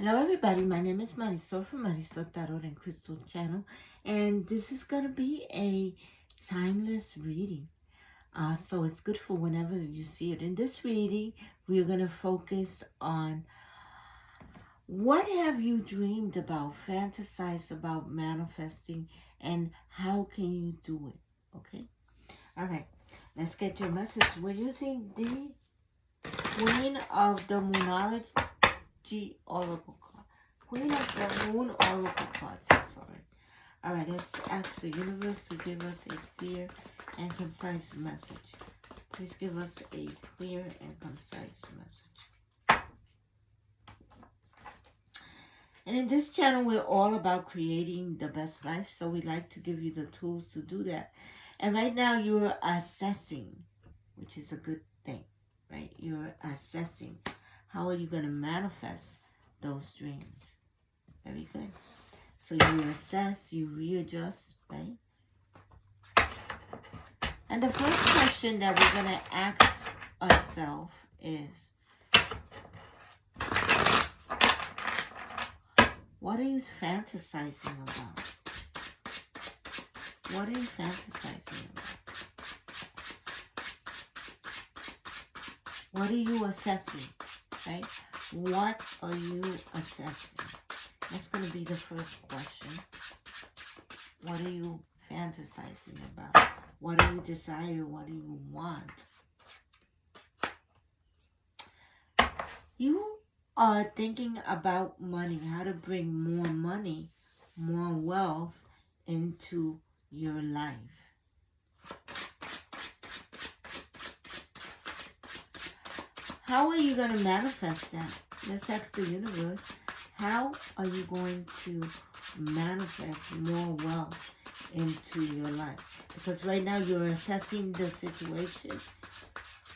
Hello everybody, my name is Marisol from Marisol Tarot and Crystal Channel, and this is going to be a timeless reading. So it's good for whenever you see it. In this reading, we're going to focus on what have you dreamed about, fantasize about manifesting, and how can you do it, okay? All right, let's get your message. We're using the Queen of the Moonology Oracle card. Queen of the Moon Oracle cards, I'm sorry. All right, let's ask the universe to give us a clear and concise message. Please give us a clear and concise message. And in this channel, we're all about creating the best life. So we like to give you the tools to do that. And right now you're assessing, which is a good thing, right? You're assessing. How are you going to manifest those dreams? Very good. So you assess, you readjust, right? And the first question that we're going to ask ourselves is, what are you fantasizing about? What are you fantasizing about? What are you assessing, right? What are you assessing? That's going to be the first question. What are you fantasizing about? What do you desire? What do you want? You are thinking about money, how to bring more money, more wealth into your life. How are you going to manifest that? Let's ask the universe. How are you going to manifest more wealth into your life? Because right now you're assessing the situation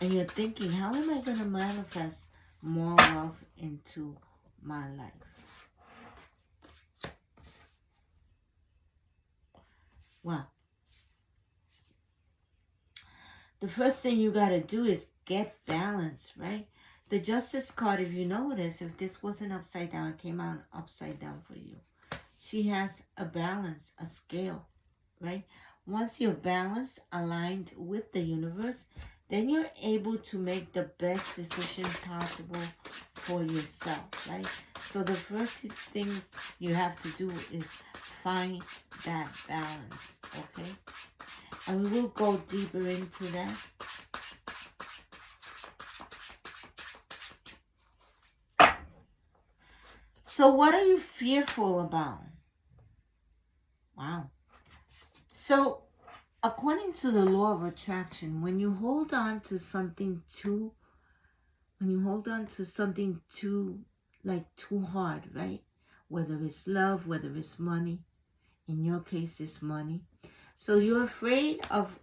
and you're thinking, how am I going to manifest more wealth into my life? Well, the first thing you got to do is get balance, right? The Justice card, if you notice, if this wasn't upside down, it came out upside down for you. She has a balance, a scale, right? Once you're balanced, aligned with the universe, then you're able to make the best decision possible for yourself, right? So the first thing you have to do is find that balance, okay? And we will go deeper into that. So what are you fearful about? Wow. So according to the law of attraction, when you hold on to something too hard, right? Whether it's love, whether it's money, in your case it's money. So you're afraid of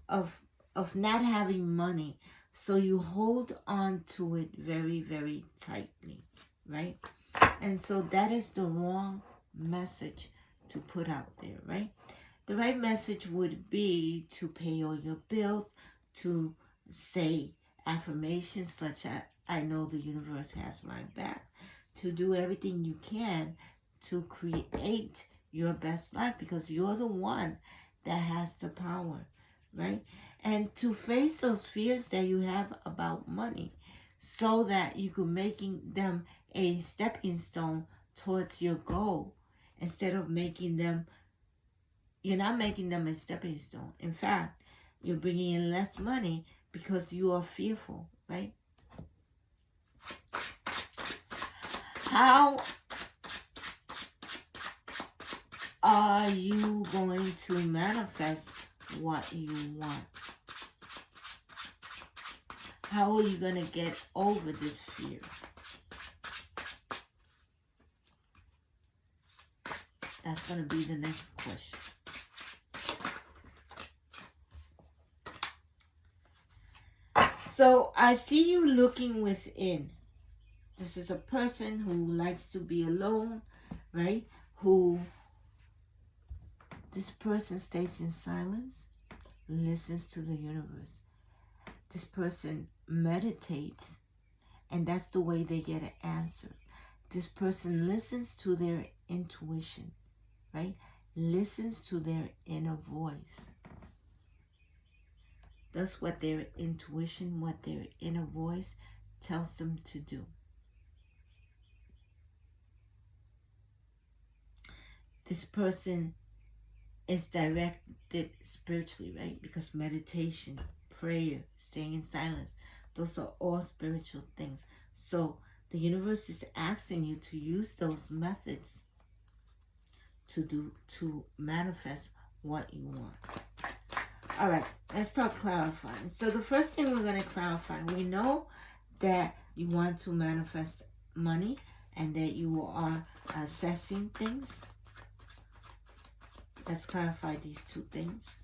not having money. So you hold on to it very, very tightly, right? And so that is the wrong message to put out there, right? The right message would be to pay all your bills, to say affirmations such as, I know the universe has my back, to do everything you can to create your best life because you're the one that has the power, right? And to face those fears that you have about money so that you could making them a stepping stone towards your goal instead of making them, you're not making them a stepping stone. In fact, you're bringing in less money because you are fearful, right? How are you going to manifest what you want? How are you going to get over this fear? That's going to be the next question. So I see you looking within. This is a person who likes to be alone, right? This person stays in silence, listens to the universe. This person meditates, and that's the way they get an answer. This person listens to their intuition, right? Listens to their inner voice. That's what their intuition, what their inner voice tells them to do. This person is directed spiritually, right? Because meditation, prayer, staying in silence, those are all spiritual things. So the universe is asking you to use those methods to manifest what you want. All right, let's start clarifying. So the first thing we're going to clarify, we know that you want to manifest money and that you are assessing things. Let's clarify these two things.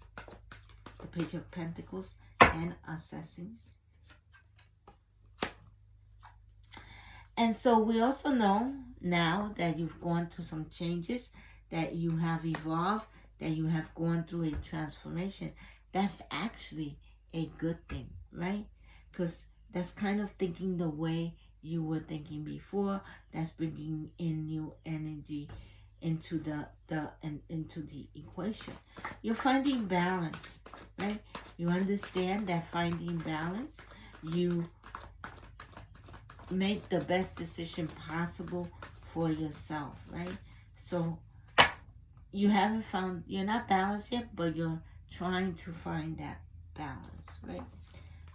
The Page of Pentacles and assessing. And so we also know now that you've gone through some changes, that you have evolved, that you have gone through a transformation. That's actually a good thing, right? Because that's kind of thinking the way you were thinking before. That's bringing in new energy into the equation. You're finding balance, right? You understand that finding balance, you make the best decision possible for yourself, right? So you haven't found, you're not balanced yet, but you're trying to find that balance, right?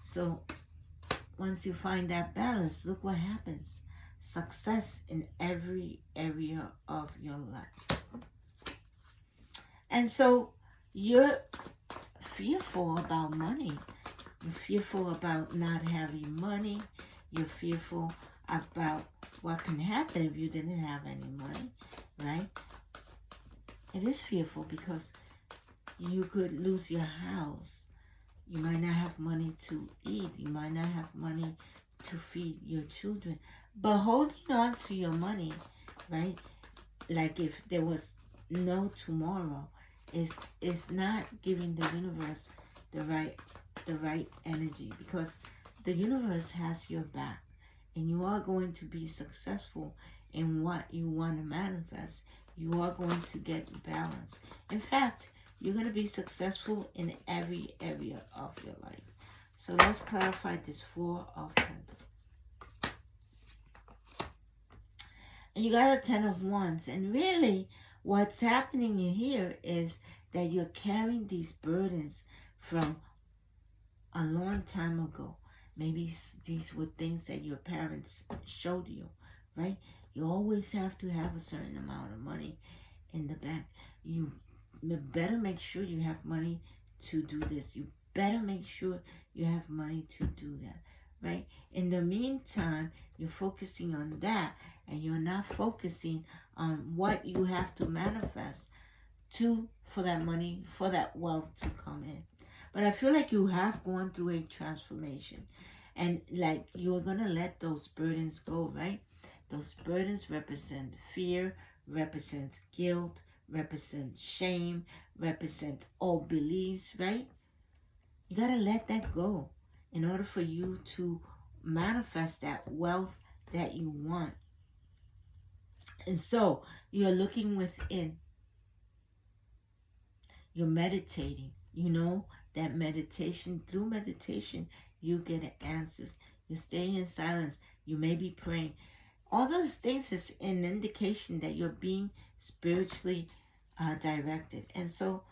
So once you find that balance, look what happens. Success in every area of your life. And so you're fearful about money. You're fearful about not having money. You're fearful about what can happen if you didn't have any money, right? It is fearful because you could lose your house. You might not have money to eat. You might not have money to feed your children. But holding on to your money, right? Like if there was no tomorrow, is not giving the universe the right energy, because the universe has your back and you are going to be successful in what you want to manifest. You are going to get balance. In fact, you're going to be successful in every area of your life. So let's clarify this Four of Pentacles. And you got a Ten of Wands. And really, what's happening in here is that you're carrying these burdens from a long time ago. Maybe these were things that your parents showed you, right? You always have to have a certain amount of money in the bank. You better make sure you have money to do this. You better make sure you have money to do that, right? In the meantime, you're focusing on that and you're not focusing on what you have to manifest for that money, for that wealth to come in. But I feel like you have gone through a transformation and like you're going to let those burdens go, right? Those burdens represent fear, represent guilt, represent shame, represent old beliefs, right? You got to let that go in order for you to manifest that wealth that you want. And so you're looking within. You're meditating. You know that through meditation, you get answers. You're staying in silence. You may be praying. All those things is an indication that you're being spiritually directed. And so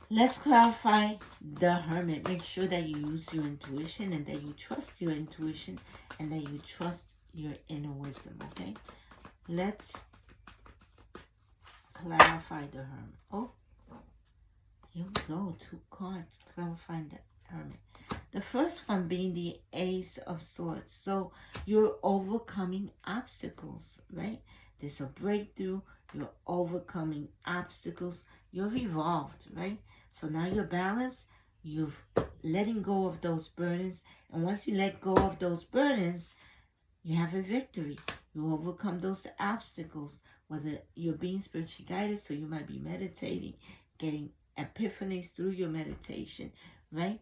let's clarify the Hermit. Make sure that you use your intuition and that you trust your intuition and that you trust your inner wisdom, okay? Let's clarify the Hermit. Oh, here we go. 2 cards clarifying the Hermit. The first one being the Ace of Swords. So you're overcoming obstacles, right? There's a breakthrough. You're overcoming obstacles. You've evolved, right? So now you're balanced. You've letting go of those burdens. And once you let go of those burdens, you have a victory. You overcome those obstacles. Whether you're being spiritually guided, so you might be meditating, getting epiphanies through your meditation, right?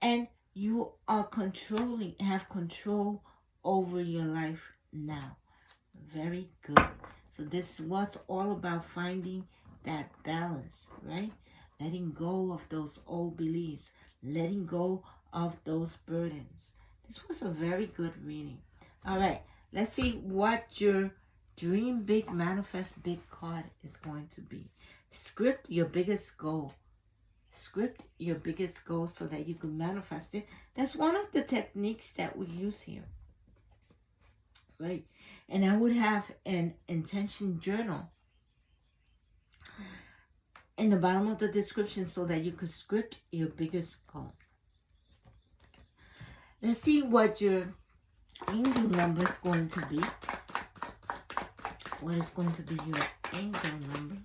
And you are have control over your life now, Very good. So this was all about finding that balance, right? Letting go of those old beliefs, letting go of those burdens. This was a very good reading. All right, let's see what your Dream Big, Manifest Big card is going to be. Script your biggest goal. Script your biggest goal so that you can manifest it. That's one of the techniques that we use here, right? And I would have an intention journal in the bottom of the description so that you could script your biggest goal. Let's see what your angel number is going to be. What is going to be your angel number?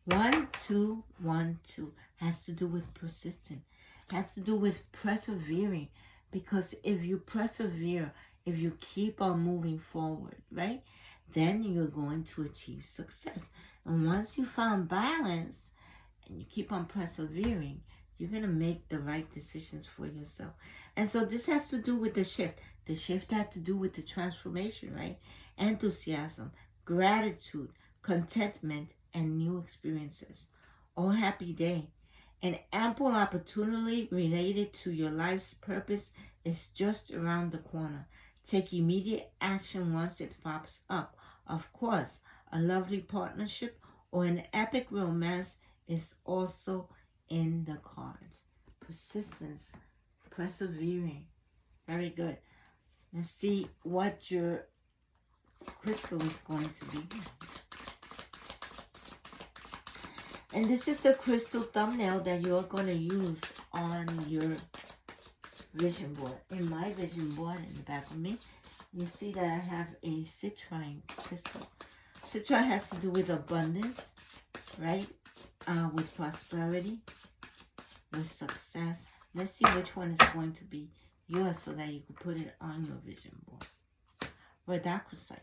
1212 has to do with persistent, has to do with persevering, because if you persevere, if you keep on moving forward, right, then you're going to achieve success. And once you found balance and you keep on persevering, you're going to make the right decisions for yourself. And so this has to do with the shift. The shift had to do with the transformation, right? Enthusiasm, gratitude, contentment, and new experiences. Oh, happy day. An ample opportunity related to your life's purpose is just around the corner. Take immediate action once it pops up. Of course, a lovely partnership or an epic romance is also in the cards. Persistence, persevering. Very good. Let's see what your crystal is going to be. And this is the crystal thumbnail that you're going to use on your vision board. In my vision board, in the back of me, you see that I have a citrine crystal. Citrine has to do with abundance, right? With prosperity, with success. Let's see which one is going to be yours so that you can put it on your vision board. Rhodochrosite.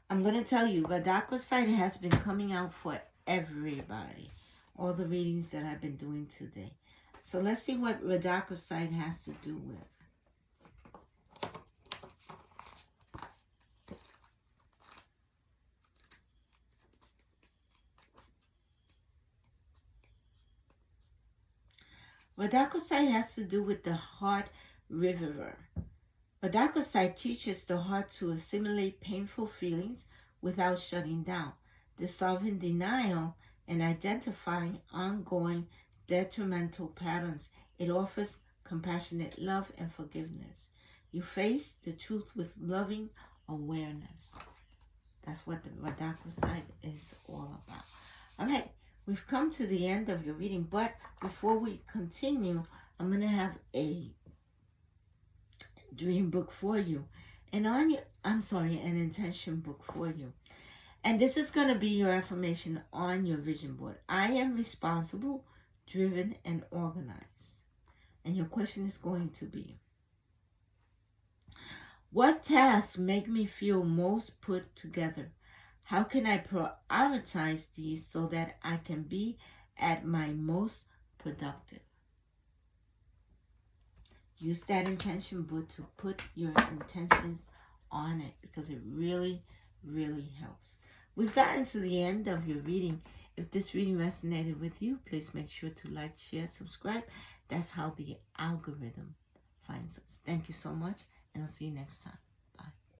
I'm going to tell you, Rhodochrosite has been coming out for everybody. All the readings that I've been doing today. So let's see what Rhodochrosite has to do with. Rhodochrosite has to do with the heart river. Rhodochrosite teaches the heart to assimilate painful feelings without shutting down, dissolving denial, and identifying ongoing detrimental patterns. It offers compassionate love and forgiveness. You face the truth with loving awareness. That's what the Rhodochrosite is all about. All right, we've come to the end of your reading, but before we continue, I'm going to have a dream book for you. And an intention book for you. And this is going to be your affirmation on your vision board. I am responsible, driven, and organized. And your question is going to be, what tasks make me feel most put together? How can I prioritize these so that I can be at my most productive? Use that intention book to put your intentions on it because it really, really helps. We've gotten to the end of your reading. If this reading resonated with you, please make sure to like, share, subscribe. That's how the algorithm finds us. Thank you so much, and I'll see you next time.